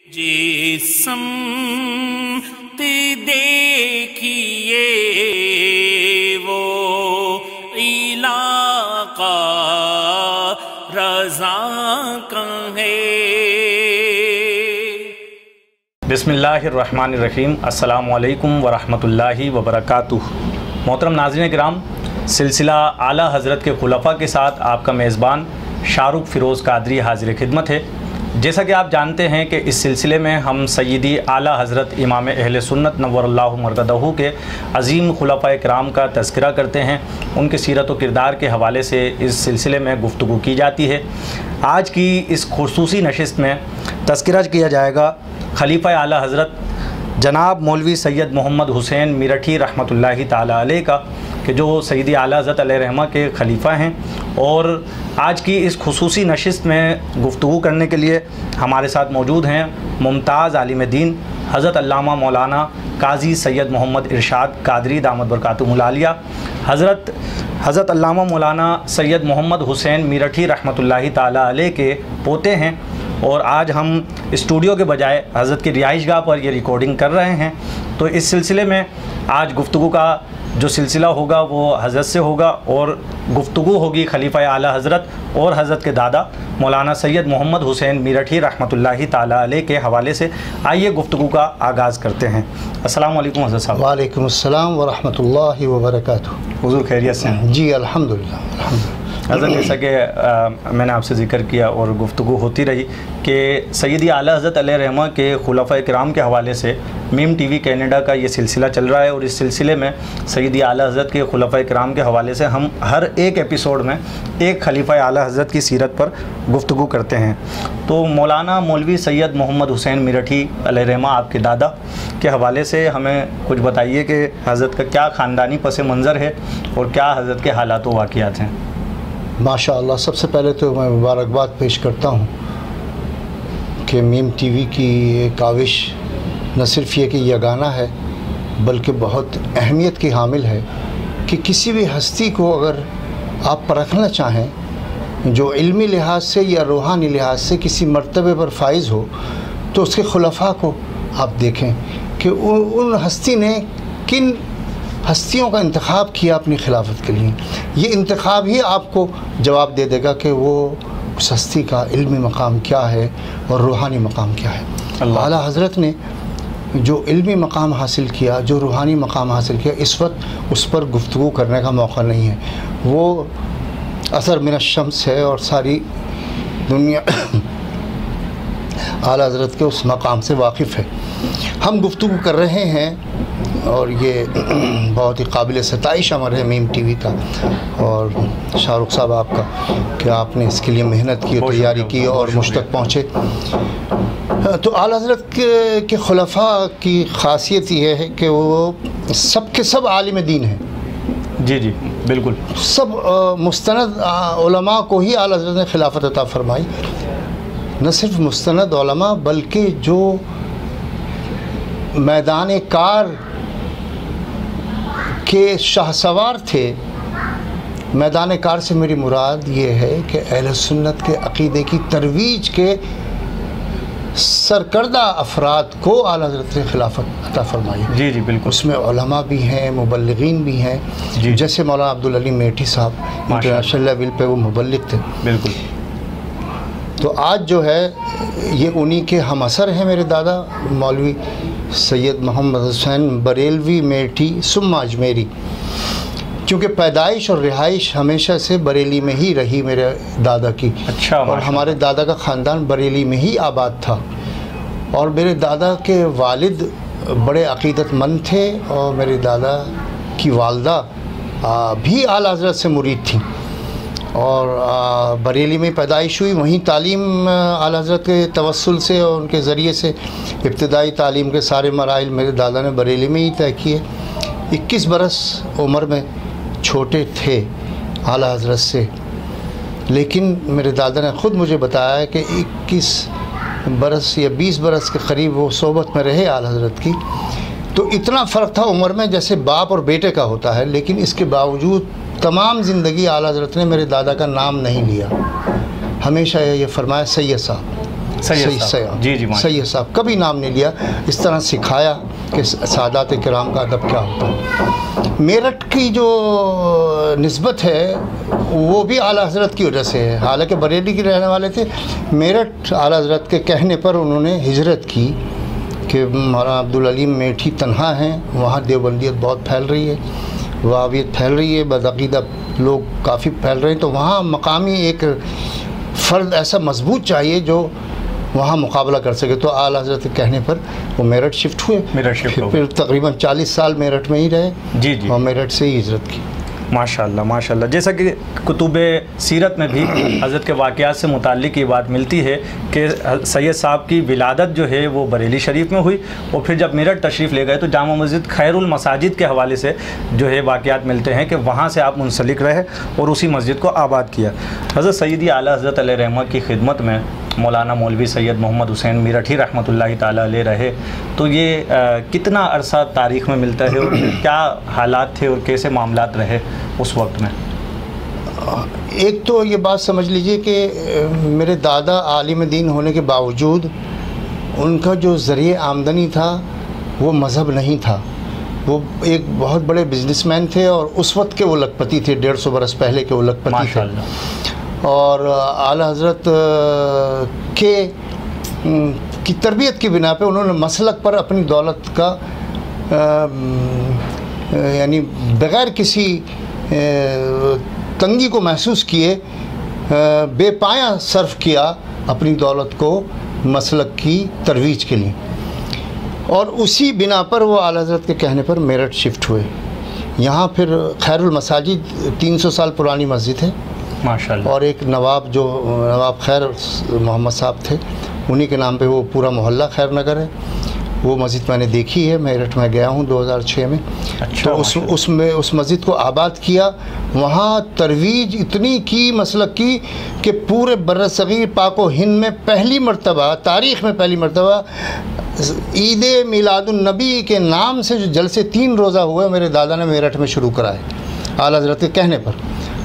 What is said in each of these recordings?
जिसम देखिए वो इलाका रज़ा कहे। बिस्मिल्लाहिर्रहमानिर्रहीम। अस्सलामु अलैकुम वरहमतुल्लाहि वबरकातुह। मोहतरम नाज़रीन किराम, सिलसिला आला हज़रत के खुलफ़ा के साथ आपका मेज़बान शाहरुख फ़िरोज़ कादरी हाज़िर खिदमत है। जैसा कि आप जानते हैं कि इस सिलसिले में हम सय्यदी आला हज़रत इमाम अहले सुन्नत नव्वरल्लाहु मरकदहू के अज़ीम खुलफ़ाए किराम का तज़किरा करते हैं। उनके सीरत व किरदार के हवाले से इस सिलसिले में गुफ्तगू की जाती है। आज की इस खुसूसी नशिस्त में तज़किरा किया जाएगा खलीफ़ा आला हज़रत जनाब मौलवी सैयद मोहम्मद हुसैन मिरठी रहमतुल्लाहि ताला अलैह का, कि जो सय्यदी आला हज़रत अलैहिर्रहमा के खलीफ़ा हैं। और आज की इस खुसूसी नशिस्त में गुफ्तगू करने के लिए हमारे साथ मौजूद हैं मुमताज़ आलिम दीन हज़रत अल्लामा मौलाना काज़ी सैयद मोहम्मद इरशाद कादरी दामत बरकातुहुल आलिया। हज़रत अल्लामा मौलाना सैयद मोहम्मद हुसैन मिरठी रहमतुल्लाहि ताला अलैह के पोते हैं। और आज हम स्टूडियो के बजाय हज़रत की रिहाइशगाह पर ये रिकॉर्डिंग कर रहे हैं। तो इस सिलसिले में आज गुफ्तगू का जो सिलसिला होगा वो हज़रत से होगा, और गुफ्तगू होगी खलीफ़ा आला हज़रत और हज़रत के दादा मौलाना सैयद मोहम्मद हुसैन मिरठी रहमतुल्लाहि ताला अलैह के हवाले से। आइए गुफ्तगू का आगाज़ करते हैं। अस्सलामु अलैकुम हज़रत साहब। वालेकुम अस्सलाम व रहमतुल्लाहि व बरकातुहू। हुज़ूर खैरियत से हैं? जी अल्हम्दुलिल्लाह अल्हम्दुलिल्लाह। हज़रत, जैसा कि मैंने आपसे ज़िक्र किया और गुफ्तगू होती रही कि सय्यदी आला हज़रत अलैहिर्रहमा के खुलफ़ाए किराम के हवाले से मीम टीवी कनाडा का ये सिलसिला चल रहा है। और इस सिलसिले में सय्यदी आला हज़रत के खुलफ़ाए किराम के हवाले से हम हर एक एपिसोड में एक खलीफ़ा आला हज़रत की सीरत पर गुफ्तगू करते हैं। तो मौलाना मौलवी सैयद मोहम्मद हुसैन मिरठी अलैहिर्रहमा आपके दादा के हवाले से हमें कुछ बताइए कि हज़रत का क्या ख़ानदानी पस मंज़र है और क्या हज़रत के हालात व वाक़ियात हैं। माशाअल्लाह, सबसे पहले तो मैं मुबारकबाद पेश करता हूँ कि मीम टीवी की ये काविश न सिर्फ ये कि यगाना है बल्कि बहुत अहमियत की हामिल है कि किसी भी हस्ती को अगर आप परखना चाहें जो इल्मी लिहाज से या रूहानी लिहाज से किसी मर्तबे पर फाइज़ हो, तो उसके खुलफ़ा को आप देखें कि उन हस्ती ने किन हस्तियों का इंतखाब किया अपनी खिलाफत के लिए। ये इंतखाब ही आपको जवाब दे देगा कि वो उस हस्ती का इल्मी मकाम क्या है और रूहानी मकाम क्या है। आला हज़रत ने जो इल्मी मकाम हासिल किया, जो रूहानी मकाम हासिल किया, इस वक्त उस पर गुफ्तगू करने का मौका नहीं है। वो असर मिन शम्स है और सारी दुनिया आला हज़रत के उस मकाम से वाकिफ़ है। हम गुफ्तगू कर रहे हैं और ये बहुत ही काबिल सताइश अमर है मीम टीवी का और शाहरुख साहब आपका कि आपने इसके लिए मेहनत की और तैयारी की और मुझ तक पहुँचे। तो आला हज़रत के खुलफ़ा की ख़ासियत ये है कि वो सब के सब आलिम दीन हैं। जी जी बिल्कुल। सब मुस्तनद उलमा को ही आला हज़रत ने खिलाफत अता फरमाई। न सिर्फ मुस्तनद उलमा बल्कि जो मैदान कार के शाहसवार थे। मैदान कार से मेरी मुराद ये है कि अहले सुन्नत के अक़ीदे की तरवीज के सरकर्दा अफराद को आला हज़रत ने खिलाफत अता फरमाई। जी जी बिल्कुल। उसमें उलमा भी हैं, मुबल्लिगीन भी हैं, जैसे मौलाना अब्दुल अली मेठी साहब इंटरनेशनल लेवल पे वो मुबल्लिग थे। बिल्कुल। तो आज जो है ये उन्हीं के हम असर हैं। मेरे दादा मौलवी सैयद मोहम्मद हुसैन बरेलवी मेठी सुम्मा अजमेरी, क्योंकि पैदाइश और रिहाइश हमेशा से बरेली में ही रही मेरे दादा की। अच्छा। और हमारे दादा का ख़ानदान बरेली में ही आबाद था। और मेरे दादा के वालिद बड़े अक़ीदतमंद थे और मेरे दादा की वालदा भी आला हज़रत से मुरीद थी और बरेली में पैदाइश हुई। वहीं तालीम आला हज़रत के तवस्सुल से और उनके ज़रिए से इब्तिदाई तालीम के सारे मराइल मेरे दादा ने बरेली में ही तय किए। 21 बरस उम्र में छोटे थे आला हज़रत से, लेकिन मेरे दादा ने ख़ुद मुझे बताया कि 21 बरस या 20 बरस के करीब वो सोबत में रहे आला हज़रत की। तो इतना फ़र्क था उम्र में जैसे बाप और बेटे का होता है, लेकिन इसके बावजूद तमाम ज़िंदगी आला हज़रत ने मेरे दादा का नाम नहीं लिया। हमेशा ये फरमाया सैयद साहब, सैयद जी जी सैयद साहब, कभी नाम नहीं लिया। इस तरह सिखाया कि सादात किराम का अदब क्या होता है। मेरठ की जो निस्बत है वो भी आला हज़रत की वजह से है। हालांकि बरेली के रहने वाले थे, मेरठ आला हज़रत के कहने पर उन्होंने हिजरत की कि मौलाना अब्दुल अलीम मेठी तन्हा हैं, वहाँ देवबंदियत बहुत फैल रही है, वहाबियत फैल रही है, बदअक़ीदा लोग काफ़ी फैल रहे हैं, तो वहाँ मकामी एक फ़र्द ऐसा मजबूत चाहिए जो वहाँ मुकाबला कर सके। तो आला हज़रत के कहने पर वो मेरठ शिफ्ट हुए। फिर तकरीबन 40 साल मेरठ में ही रहे। जी जी। और मेरठ से ही हिजरत की। माशाल्लाह माशाल्लाह। जैसा कि कुतुबे सीरत में भी हज़रत के वाक़यात से मुताल्लिक़ ये बात मिलती है कि सैयद साहब की विलादत जो है वो बरेली शरीफ में हुई, और फिर जब मेरठ तशरीफ़ ले गए तो जामा मस्जिद खैरुल मसाजिद के हवाले से जो है वाक़यात मिलते हैं कि वहाँ से आप मुंसलिक रहे और उसी मस्जिद को आबाद किया। हज़रत सैयदी आला हज़रत अलैहि रहमत की खिदमत में मौलाना मौलवी सैयद मोहम्मद हुसैन मेरठी रहमतुल्लाहि ताला अलैह रहे, तो ये कितना अरसा तारीख़ में मिलता है और क्या हालात थे और कैसे मामलात रहे उस वक्त में? एक तो ये बात समझ लीजिए कि मेरे दादा आलिम दीन होने के बावजूद उनका जो ज़रिए आमदनी था वो मज़हब नहीं था। वो एक बहुत बड़े बिजनेसमैन थे और उस वक्त के वो लखपति थे, 150 बरस पहले के वो लखपति थे। और आला हज़रत की तरबियत की बिना पे उन्होंने मसलक पर अपनी दौलत का यानी बग़ैर किसी तंगी को महसूस किए बेपाया सर्फ किया अपनी दौलत को मसलक की तरवीज के लिए, और उसी बिना पर वो आला हज़रत के कहने पर मेरठ शिफ्ट हुए। यहाँ फिर खैरुल मसाजिद 300 साल पुरानी मस्जिद है माशाल्लाह, और एक नवाब खैर मोहम्मद साहब थे, उन्हीं के नाम पे वो पूरा मोहल्ला खैर नगर है। वो मस्जिद मैंने देखी है, मेरठ में गया हूँ 2006 में। अच्छा, तो उस मस्जिद को आबाद किया। वहाँ तरवीज इतनी की मसलक की कि पूरे बर्रसगीर पाक व हिंद में पहली मरतबा, तारीख़ में पहली मरतबा ईद मिलादुन्नबी के नाम से जो जलसे 3 रोज़ा हुए मेरे दादा ने मेरठ में शुरू कराए आला हज़रत के कहने पर,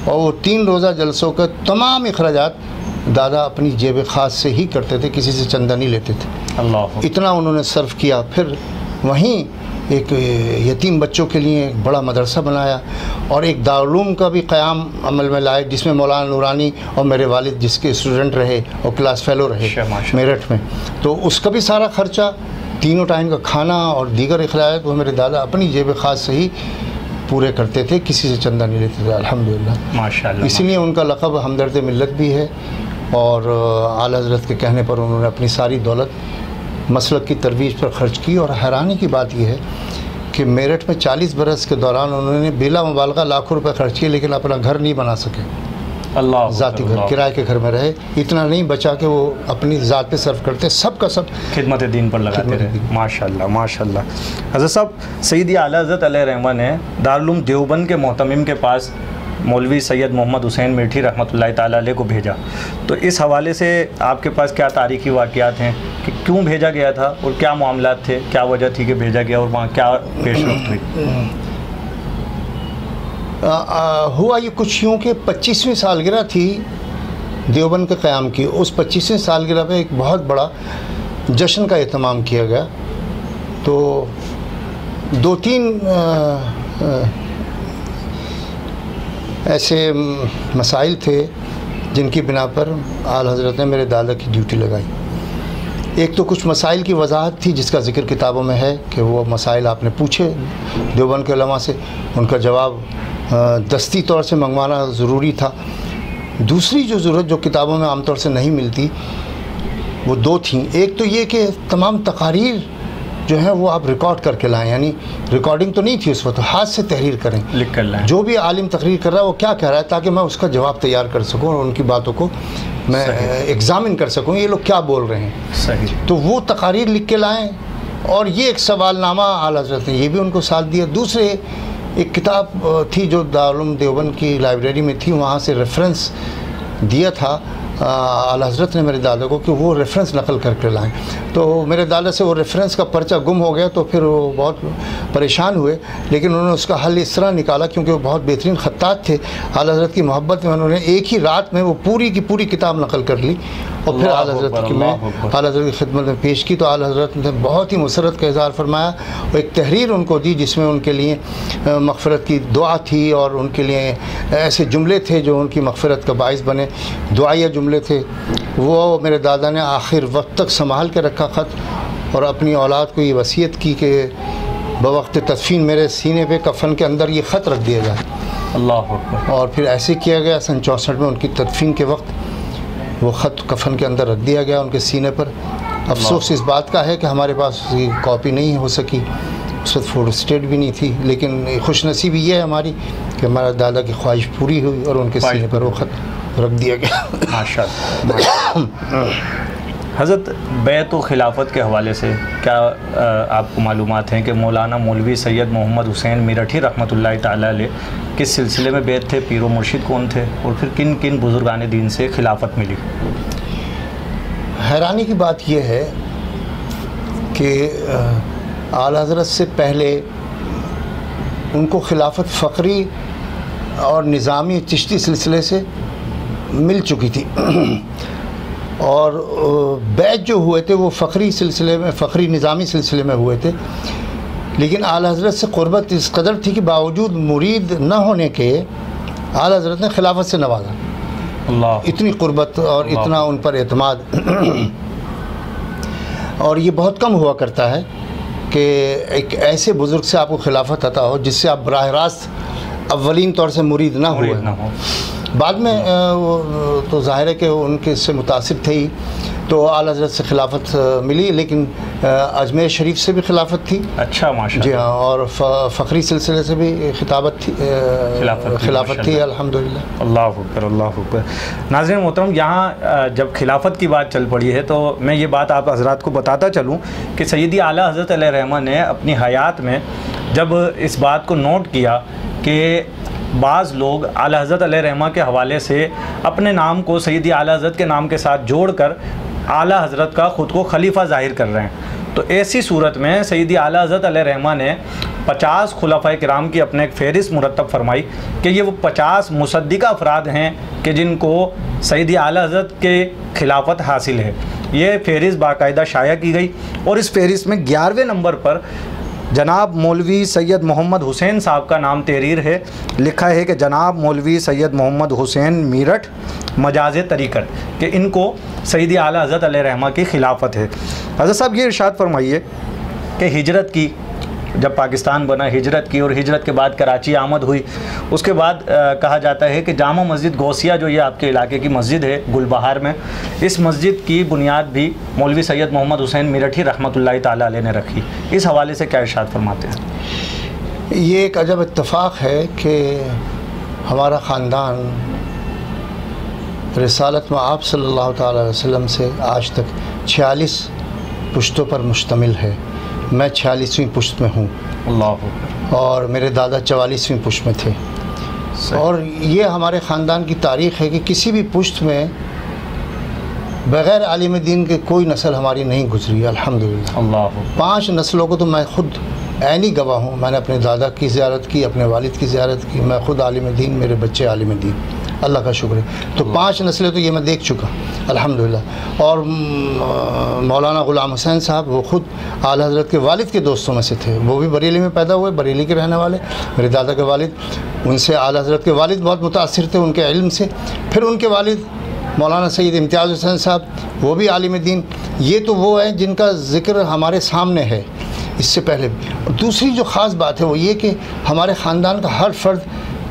और वो 3 रोज़ा जलसों का तमाम अखराजात दादा अपनी जेब ख़ास से ही करते थे, किसी से चंदा नहीं लेते थे। अल्लाह, इतना उन्होंने सर्व किया। फिर वहीं एक यतीम बच्चों के लिए एक बड़ा मदरसा बनाया और एक दारुल का भी क़याम अमल में लाए, जिसमें मौलाना नूरानी और मेरे वालिद जिसके स्टूडेंट रहे और क्लास फेलो रहे मेरठ में। तो उसका भी सारा ख़र्चा, तीनों टाइम का खाना और दीगर अखराजात वो मेरे दादा अपनी जेब ख़ास से ही पूरे करते थे, किसी से चंदा नहीं लेते थे अल्हम्दुलिल्लाह माशाअल्लाह। इसीलिए उनका लक़ब हमदर्द मिल्लत भी है। और आला हज़रत के कहने पर उन्होंने अपनी सारी दौलत मसलक की तरवीज पर ख़र्च की। और हैरानी की बात यह है कि मेरठ में 40 बरस के दौरान उन्होंने बिला मुबालगा लाखों रुपए खर्च किए, लेकिन अपना घर नहीं बना सके। अल्लाह, ज़ाती घर, किराए के घर में रहे। इतना नहीं बचा कि वो अपनी ज़ात पे सर्व करते, सब का सब खिदमत दीन पर लगाते रहे। माशाल्लाह माशाल्लाह। हज़रत साहब, सैयदी आला हज़रत अलैहि रहमत ने दारुल देवबंद के मोहतमिम के पास मौलवी सैयद मोहम्मद हुसैन मेठी रहमतुल्लाहि ताला अलैह को भेजा, तो इस हवाले से आपके पास क्या तारीख़ी वाक़यात हैं कि क्यों भेजा गया था और क्या मामलात थे, क्या वजह थी कि भेजा गया और वहाँ क्या पेशरफ्त हुई? हुआ ये कुछ यूँ कि 25वीं सालगिरह थी देवबंद के क़याम की। उस 25वीं सालगिरह पे एक बहुत बड़ा जश्न का एहतमाम किया गया। तो 2-3 ऐसे मसाइल थे जिनकी बिना पर आला हज़रत ने मेरे दादा की ड्यूटी लगाई। एक तो कुछ मसाइल की वजाहत थी जिसका ज़िक्र किताबों में है कि वो मसाइल आपने पूछे देवबंद के उलमा से, उनका जवाब दस्ती तौर से मंगवाना ज़रूरी था। दूसरी जो ज़रूरत जो किताबों में आमतौर से नहीं मिलती वो 2 थी। एक तो ये कि तमाम तकारीर जो है वो आप रिकॉर्ड करके लाएं, यानी रिकॉर्डिंग तो नहीं थी उस वक्त, हाथ से तहरीर करें, लिख कर लाएं। जो भी आलिम तकरीर कर रहा है वो क्या कह रहा है, ताकि मैं उसका जवाब तैयार कर सकूं और उनकी बातों को मैं एग्ज़ामिन कर सकूं, ये लोग क्या बोल रहे हैं। सही। तो वो तकारीर लिख के लाएँ। और ये एक सवालनामा आला हज़रत ने ये भी उनको साथ दिया। दूसरे एक किताब थी जो दारुल देवबंद की लाइब्रेरी में थी, वहाँ से रेफरेंस दिया था आला हज़रत ने मेरे दादा को कि वो रेफरेंस नकल करके लाएं। तो मेरे दादा से वो रेफरेंस का पर्चा गुम हो गया, तो फिर वो बहुत परेशान हुए, लेकिन उन्होंने उसका हल इस तरह निकाला, क्योंकि वो बहुत बेहतरीन ख़त्तात थे। आला हज़रत की मोहब्बत में उन्होंने एक ही रात में वो पूरी की पूरी किताब नकल कर ली और फिर आला हज़रत की मैं आला हज़रत की खिदमत में पेश की। तो आला हज़रत ने बहुत ही मुसरत का इज़हार फरमाया और एक तहरीर उनको दी जिसमें उनके लिए मग़फ़िरत की दुआ थी और उनके लिए ऐसे जुमले थे जो उनकी मग़फ़िरत का बाइस बने, दुआया जुमले थे। वो मेरे दादा ने आखिर वक्त तक संभाल के रखा ख़त और अपनी औलाद को ये वसीयत की कि बवक्त तदफीन मेरे सीने पे कफ़न के अंदर ये ख़त रख दिया जाए। अल्लाह अकबर। और फिर ऐसे किया गया। सन 64 में उनकी तदफीन के वक्त वो ख़त कफ़न के अंदर रख दिया गया उनके सीने पर। अफसोस इस बात का है कि हमारे पास उसकी कॉपी नहीं हो सकी, उस वक्त फोटो स्टेट भी नहीं थी, लेकिन खुशनसीबी ये है हमारी कि हमारा दादा की ख्वाहिश पूरी हुई और उनके सीने पर वो ख़त रख दिया गया। माशाअल्लाह। हज़रत बैत व खिलाफत के हवाले से क्या आपको मालूमात हैं कि मौलाना मौलवी सैयद मोहम्मद हुसैन मीरठी रहमतुल्लाह ताला अलैह किस सिलसिले में बैत थे, पीर व मुर्शिद कौन थे और फिर किन किन बुज़ुर्गान दीन से खिलाफत मिली? हैरानी की बात यह है कि आला हज़रत से पहले उनको खिलाफत फ़करी और निज़ामी चिश्ती सिलसिले से मिल चुकी थी और बैत जो हुए थे वो फ़करी सिलसिले में, फ़करी निज़ामी सिलसिले में हुए थे। लेकिन आला हज़रत से क़ुर्बत इस कदर थी कि बावजूद मुरीद न होने के आला हज़रत ने खिलाफत से नवाजा। अल्लाह, इतनी क़ुर्बत और इतना उन पर एतमाद। और ये बहुत कम हुआ करता है कि एक ऐसे बुज़ुर्ग से आपको खिलाफत अता हो जिससे आप बराह रास्त अव्वलीन तौर से मुरीद ना हुए। बाद में वो तो ज़ाहिर है कि उनके से मुतासिर थे ही, तो आला हज़रत से खिलाफत मिली, लेकिन अजमेर शरीफ से भी खिलाफत थी। अच्छा, माशाअल्लाह। जी हाँ, और फ़खरी सिलसिले से भी खिलाफत थी, खिलाफत थी अल्हम्दुलिल्लाह। अल्लाह अकबर, अल्लाह अकबर। नाज़रीन मोहतरम, यहाँ जब खिलाफत की बात चल पड़ी है तो मैं ये बात आप हज़रात को बताता चलूँ कि सैयदी आला हज़रत अलैहि रहमा ने अपनी हयात में जब इस बात को नोट किया कि बाज़ लोग आला हज़रत अलैहि रहमा के हवाले से अपने नाम को सैयदी आला हज़रत के नाम के साथ जोड़कर आला हज़रत का ख़ुद को खलीफा ज़ाहिर कर रहे हैं, तो ऐसी सूरत में सैयदी आला हज़रत अलैहि रहमा ने 50 खुलफ़ाए किराम की अपने एक फ़हरिस्त मुरतब फरमाई कि ये वो 50 मुसद्दिक़ा अफराद हैं कि जिनको सैयदी आला हज़रत के खिलाफत हासिल है। ये फ़हरिस्त बाकायदा शाया की गई और इस फ़हरिस्त में 11वें नंबर पर जनाब मौलवी सैयद मोहम्मद हुसैन साहब का नाम तहरीर है। लिखा है कि जनाब मौलवी सैयद मोहम्मद हुसैन मीरठ मजाज़ तरीक़त, कि इनको सैयदी आला हज़रत अलैहि रहमा की खिलाफत है। हज़रत साहब ये इरशाद फरमाइए कि हिजरत की, जब पाकिस्तान बना, हिजरत की और हिजरत के बाद कराची आमद हुई, उसके बाद कहा जाता है कि जामा मस्जिद गौसिया जो ये आपके इलाके की मस्जिद है गुलबहार में, इस मस्जिद की बुनियाद भी मौलवी सैयद मोहम्मद हुसैन मीरठी रहमतुल्लाह ताला अलैह ने रखी। इस हवाले से क्या इरशाद फरमाते हैं? ये एक अजब इत्तफ़ाक़ है कि हमारा ख़ानदान रिसालत में आप सल्लल्लाहु अलैहि वसल्लम से आज तक 46 पुश्तों पर मुश्तमिल है। मैं 46वीं पुश्त में हूँ। अल्लाह। और मेरे दादा 44वीं पुश्त में थे। और ये हमारे ख़ानदान की तारीख़ है कि किसी भी पुश्त में बग़ैर आलिम दीन के कोई नस्ल हमारी नहीं गुजरी अल्हम्दुलिल्लाह। अल्लाह। 5 नस्लों को तो मैं ख़ुद ऐनी गवाह हूँ। मैंने अपने दादा की ज़ियारत की, अपने वालिद की ज़ियारत की, मैं ख़ुद आलिम दीन, मेरे बच्चे आलिम दीन, अल्लाह का शुक्र है। तो 5 नस्लें तो ये मैं देख चुका अल्हम्दुलिल्लाह। और मौलाना ग़ुलाम हुसैन साहब वो ख़ुद आला हज़रत के वालिद के दोस्तों में से थे। वो भी बरेली में पैदा हुए, बरेली के रहने वाले। मेरे दादा के वालिद, उनसे आला हज़रत के वालिद बहुत मुतासिर थे उनके इल्म से। फिर उनके वालिद मौलाना सैयद इम्तियाज़ हुसैन साहब, वो भी आलिम दीन। ये तो वो हैं जिनका ज़िक्र हमारे सामने है इससे पहले भी। दूसरी जो ख़ास बात है वो ये कि हमारे ख़ानदान का हर फ़र्द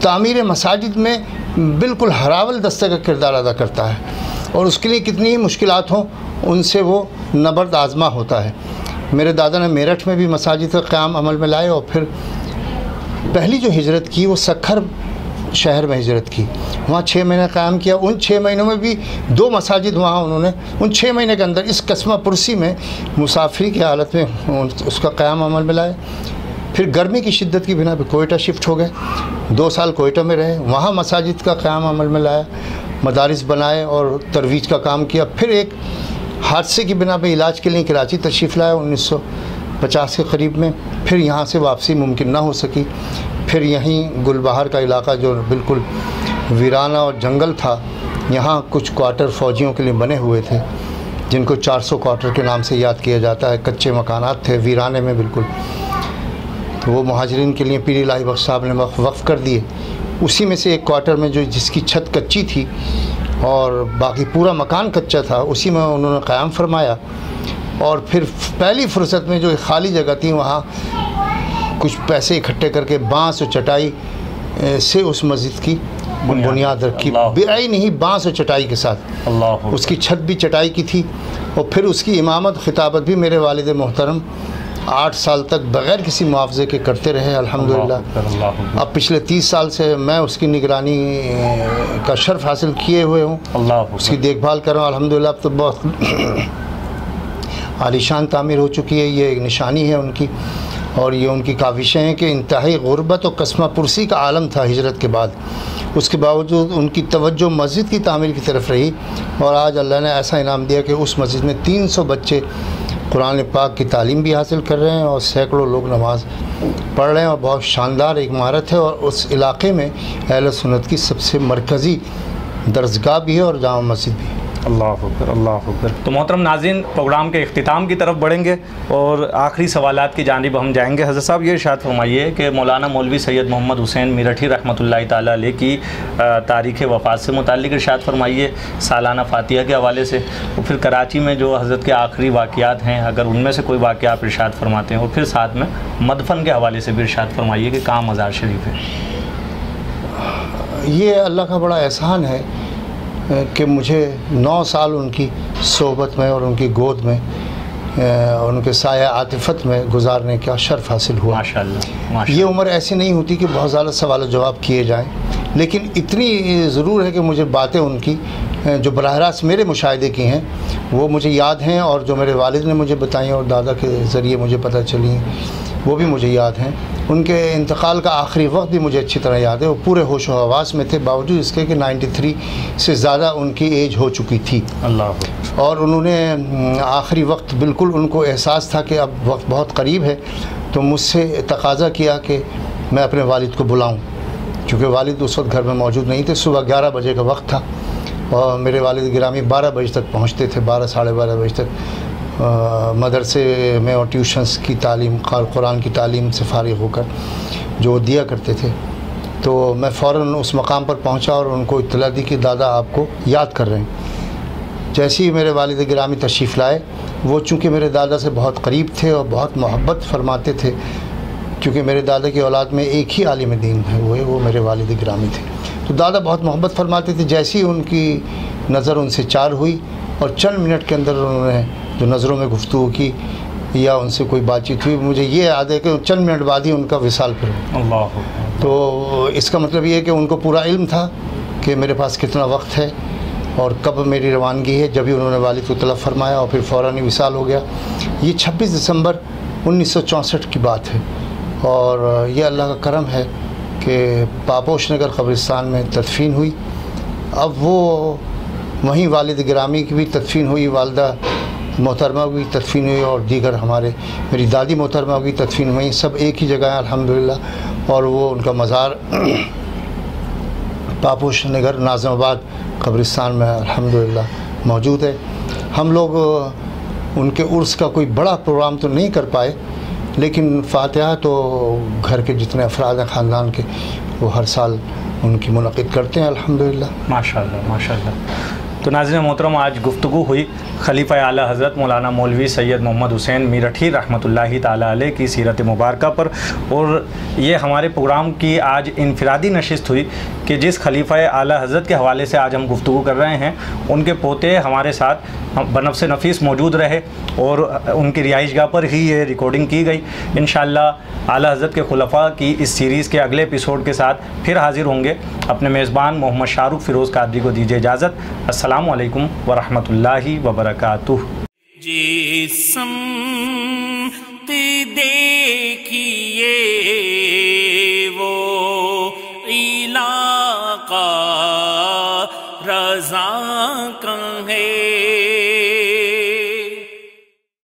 तामीर मसाजिद में बिल्कुल हरावल दस्ते का किरदार अदा करता है और उसके लिए कितनी ही मुश्किलात हों उनसे वो नबर्द आज़मा होता है। मेरे दादा ने मेरठ में भी मसाजिद का क़याम अमल में लाए और फिर पहली जो हिजरत की वो सखर शहर में हिजरत की, वहाँ 6 महीने क़याम किया। उन 6 महीनों में भी 2 मसाजिद वहाँ उन्होंने उन 6 महीने के अंदर इस कस्मा पुरसी में मुसाफिरी की हालत में उसका क़याम अमल में लाए। फिर गर्मी की शिद्दत की बिना पर कोयटा शिफ्ट हो गए, 2 साल कोयटा में रहे, वहाँ मसाजिद का क़याम अमल में लाया। मदारिस बनाए और तरवीज का काम किया। फिर एक हादसे की बिना पे इलाज के लिए कराची तशरीफ़ लाया 1950 के करीब में। फिर यहाँ से वापसी मुमकिन ना हो सकी। फिर यहीं गुलबहार का इलाका जो बिल्कुल वीराना और जंगल था, यहाँ कुछ क्वार्टर फ़ौजियों के लिए बने हुए थे, जिनको 400 क्वार्टर के नाम से याद किया जाता है। कच्चे मकानात थे वीराने में बिल्कुल, तो वो मुहाजिरीन के लिए पीर इलाही बख्श साहब ने वक्फ़ कर दिए। उसी में से एक क्वार्टर में जो जिसकी छत कच्ची थी और बाकी पूरा मकान कच्चा था, उसी में उन्होंने क़याम फरमाया। और फिर पहली फुर्सत में जो खाली जगह थी वहाँ कुछ पैसे इकट्ठे करके बांस और चटाई से उस मस्जिद की बुनियाद रखी। बिराई नहीं, बांस और चटाई के साथ। उसकी छत भी चटाई की थी। और फिर उसकी इमामत खिताबत भी मेरे वालिद मोहतरम 8 साल तक बग़ैर किसी मुआवजे के करते रहे अल्हम्दुलिल्लाह। अब पिछले 30 साल से मैं उसकी निगरानी का शर्फ हासिल किए हुए हूँ, उसकी देखभाल कर रहा हूँ अल्हम्दुलिल्लाह। अब तो बहुत आलीशान तामीर हो चुकी है। ये एक निशानी है उनकी, और ये उनकी काविशें हैं कि इंतहाई गुर्बत और कस्मा पुरसी का आलम था हिजरत के बाद। उसके बावजूद उनकी तवज्जो मस्जिद की तामीर की तरफ रही, और आज अल्लाह ने ऐसा इनाम दिया कि उस मस्जिद में 300 बच्चे कुरान पाक की तालीम भी हासिल कर रहे हैं और सैकड़ों लोग नमाज पढ़ रहे हैं। और बहुत शानदार एक इमारत है, और उस इलाके में अहले सुन्नत की सबसे मरकज़ी दरसगाह भी है और जामा मस्जिद भी है। अल्लाह अकबर, अल्लाह अकबर। तो मोहतरम नाज़रीन, प्रोग्राम के इख्तिताम की तरफ बढ़ेंगे और आखिरी सवालात की जानिब हम जाएंगे। हज़रत साहब ये इरशाद फरमाइए कि मौलाना मौलवी सैयद मोहम्मद हुसैन मीरठी रहमतुल्लाहि ताला अलैह की तारीख़ वफ़ात से मुताल्लिक़ इरशाद फरमाइए, सालाना फातिहा के हवाले से। और फिर कराची में जो हज़रत के आखिरी वाक़यात हैं, अगर उनमें से कोई वाक़या आप इरशाद फरमाते हैं, और फिर साथ में मदफन के हवाले से भी इरशाद फरमाइए कि कहाँ मज़ार शरीफ है। ये अल्लाह का बड़ा एहसान है कि मुझे 9 साल उनकी सोहबत में और उनकी गोद में उनके साया आतिफत में गुजारने का शर्फ हासिल हुआ। माशाअल्लाह। ये उम्र ऐसी नहीं होती कि बहुत ज़्यादा सवाल जवाब किए जाएं, लेकिन इतनी ज़रूर है कि मुझे बातें उनकी जो बराह रास्त मेरे मुशाहिदे की हैं वो मुझे याद हैं, और जो मेरे वालिद ने मुझे बताई और दादा के ज़रिए मुझे पता चली वो भी मुझे याद हैं। उनके इंतकाल का आखिरी वक्त भी मुझे अच्छी तरह याद है। वो पूरे होश व हवास में थे, बावजूद इसके कि 93 से ज़्यादा उनकी एज हो चुकी थी। अल्लाह। और उन्होंने आखिरी वक्त बिल्कुल उनको एहसास था कि अब वक्त बहुत करीब है, तो मुझसे तकाज़ा किया कि मैं अपने वालिद को बुलाऊं, क्योंकि वालिद उस वक्त घर में मौजूद नहीं थे। सुबह 11 बजे का वक्त था और मेरे वालिद गिरामी 12 बजे तक पहुँचते थे, 12 साढ़े 12 बजे तक मदरसे में और ट्यूशन्स की तालीम, कुरान की तालीम से फ़ारिग़ होकर जो दिया करते थे। तो मैं फ़ौरन उस मकाम पर पहुंचा और उनको इत्तला दी कि दादा आपको याद कर रहे हैं। जैसे ही मेरे वालिद गिरामी तशरीफ़ लाए, वो चूँकि मेरे दादा से बहुत करीब थे और बहुत मोहब्बत फरमाते थे, क्योंकि मेरे दादा की औलाद में एक ही आलिम दीन है, वो मेरे वालिद गिरामी थे। तो दादा बहुत मोहब्बत फरमाते थे। जैसे ही उनकी नज़र उनसे चार हुई और चंद मिनट के अंदर उन्होंने जो नज़रों में गुफ्तगू की या उनसे कोई बातचीत हुई, मुझे ये याद है कि चंद मिनट बाद ही उनका विसाल फिर हुआ। तो इसका मतलब ये है कि उनको पूरा इल्म था कि मेरे पास कितना वक्त है और कब मेरी रवानगी है। जब भी उन्होंने वालिद को तलब फरमाया और फिर फ़ौरन ही विसाल हो गया। ये 26 दिसंबर 1964 की बात है, और ये अल्लाह का करम है कि पापोश नगर कब्रिस्तान में तदफीन हुई। अब वो वहीं वालिद गिरामी की भी तदफीन हुई, वालदा मोहतरमा की तदफीन हुई, और दीगर हमारे मेरी दादी मोहतरमा की तदफीन हुई। सब एक ही जगह है अल्हम्दुलिल्लाह। और वो उनका मज़ार पापोश नगर नाज़िमाबाद कब्रिस्तान में अल्हम्दुलिल्लाह मौजूद है। हम लोग उनके उर्स का कोई बड़ा प्रोग्राम तो नहीं कर पाए, लेकिन फातिहा तो घर के जितने अफराद हैं ख़ानदान के, वो हर साल उनकी मुनक़िद करते हैं अल्हम्दुलिल्लाह। माशाअल्लाह माशाअल्लाह। तो नाज़रीन मोहतरम, आज गुफ्तगू हुई खलीफा आला हज़रत मौलाना मौलवी सैयद मोहम्मद हुसैन मीरठी रहमतुल्लाहि ताला अलैह की सीरत मुबारक पर, और ये हमारे प्रोग्राम की आज इनफरादी नशिस्त हुई कि जिस खलीफा आला हज़रत के हवाले से आज हम गुफ्तगू कर रहे हैं, उनके पोते हमारे साथ बनफ़्स नफ़ीस मौजूद रहे और उनकी रिहाइशगाह पर ही ये रिकॉर्डिंग की गई। इंशाअल्लाह आला हज़रत के खुलफ़ा की इस सीरीज़ के अगले एपिसोड के साथ फिर हाज़िर होंगे। अपने मेज़बान मोहम्मद शाहरुख फ़िरोज़ कादरी को दीजिए इजाज़त। अस्सलामु अलैकुम वरहमतुल्लाहि वबरकातुह। जी देखिए